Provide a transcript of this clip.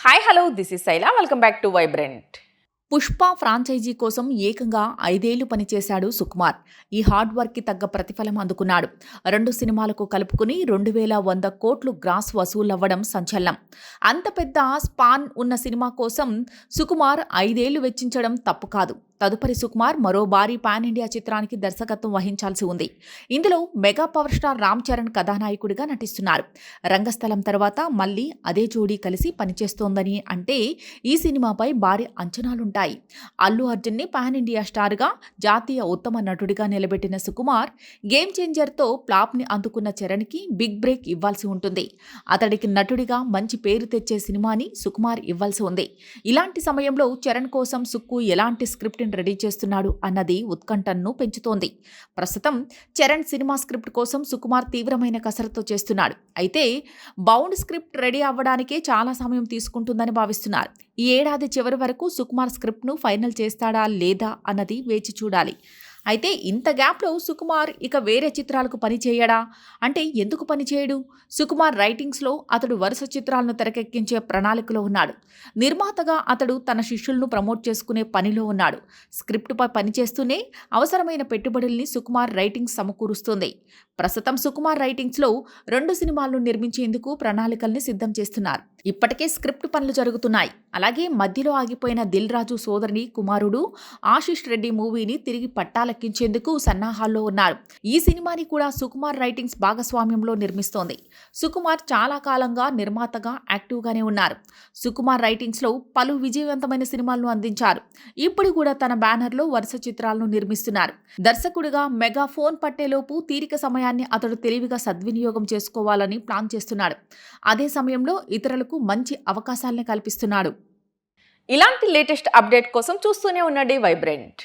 Hi hello this is Shaila welcome back to vibrant. Pushpa franchise కోసం ఏకంగా 5 ఏళ్లు పనిచేశాడు సుకుమార్. ఈ హార్డ్ వర్క్కి తగ్గ ప్రతిఫలం అందుకున్నాడు. 2 సినిమాలకు కలుపుకుని 2100 కోట్లు గ్రాస్ వసూలవ్వడం సంచలనం. అంత పెద్ద స్పాన్ ఉన్న సినిమా కోసం సుకుమార్ 5 ఏళ్లు వెచ్చించడం తప్పు కాదు. తదుపరి సుకుమార్ మరో భారీ పాన్ ఇండియా చిత్రానికి దర్శకత్వం వహించాల్సి ఉంది. ఇందులో mega power star Ram Charan కథానాయకుడిగా నటిస్తున్నారు. రంగస్థలం తర్వాత మళ్ళీ అదే జోడీ కలిసి పనిచేస్తోందని అంటే ఈ సినిమాపై భారీ అంచనాలుంటాయి. అల్లు అర్జున్ని పాన్ ఇండియా స్టార్గా, జాతీయ ఉత్తమ నటుడిగా నిలబెట్టిన సుకుమార్ గేమ్ చేంజర్తో ఫ్లాప్ని అందుకున్న చరణ్కి బిగ్ బ్రేక్ ఇవ్వాల్సి ఉంటుంది. అతడికి నటుడిగా మంచి పేరు తెచ్చే సినిమాని సుకుమార్ ఇవ్వాల్సి ఉంది. ఇలాంటి సమయంలో చరణ్ కోసం సుక్కు ఎలాంటి స్క్రిప్ట్ రెడీ చేస్తున్నాడు అన్నది ఉత్కంఠను పెంచుతోంది. ప్రస్తుతం చరణ్ సినిమా స్క్రిప్ట్ కోసం సుకుమార్ తీవ్రమైన కసరత్తు చేస్తున్నాడు. అయితే బౌండ్ స్క్రిప్ట్ రెడీ అవ్వడానికే చాలా సమయం తీసుకుంటుందని భావిస్తున్నారు. ఈ ఏడాది చివరి వరకు సుకుమార్ స్క్రిప్ట్ను ఫైనల్ చేస్తాడా లేదా అన్నది వేచి చూడాలి. అయితే ఇంత గ్యాప్లో సుకుమార్ ఇక వేరే చిత్రాలకు పని చేయడా అంటే ఎందుకు పని చేయడు? సుకుమార్ రైటింగ్స్లో అతడు వరుస చిత్రాలను తెరకెక్కించే ప్రణాళికలో ఉన్నాడు. నిర్మాతగా అతడు తన శిష్యులను ప్రమోట్ చేసుకునే పనిలో ఉన్నాడు. స్క్రిప్టుపై పనిచేస్తూనే అవసరమైన పెట్టుబడుల్ని సుకుమార్ రైటింగ్స్ సమకూరుస్తుంది. ప్రస్తుతం సుకుమార్ రైటింగ్స్లో 2 సినిమాలను నిర్మించేందుకు ప్రణాళికల్ని సిద్ధం చేస్తున్నారు. ఇప్పటికే స్క్రిప్ట్ పనులు జరుగుతున్నాయి. అలాగే మధ్యలో ఆగిపోయిన దిల్ రాజు సోదరుని కుమారుడు ఆశిష్ రెడ్డి మూవీని తిరిగి పట్టాలెక్కించేందుకు సన్నాహాల్లో ఉన్నారు. ఈ సినిమాని కూడా సుకుమార్ రైటింగ్స్ భాగస్వామ్యంలో నిర్మిస్తోంది. సుకుమార్ చాలా కాలంగా నిర్మాతగా యాక్టివ్గానే ఉన్నారు. సుకుమార్ రైటింగ్స్లో పలు విజయవంతమైన సినిమాలను అందించారు. ఇప్పుడు కూడా తన బ్యానర్లో వరుస చిత్రాలను నిర్మిస్తున్నారు. దర్శకుడిగా మెగా ఫోన్ పట్టేలోపు తీరిక సమయాన్ని అతడు తెలివిగా సద్వినియోగం చేసుకోవాలని ప్లాన్ చేస్తున్నాడు. అదే సమయంలో ఇతరులకు మంచి అవకాశాలను కల్పిస్తున్నాడు. ఇలాంటి లేటెస్ట్ అప్డేట్ కోసం చూస్తూనే ఉండండి వైబ్రెంట్.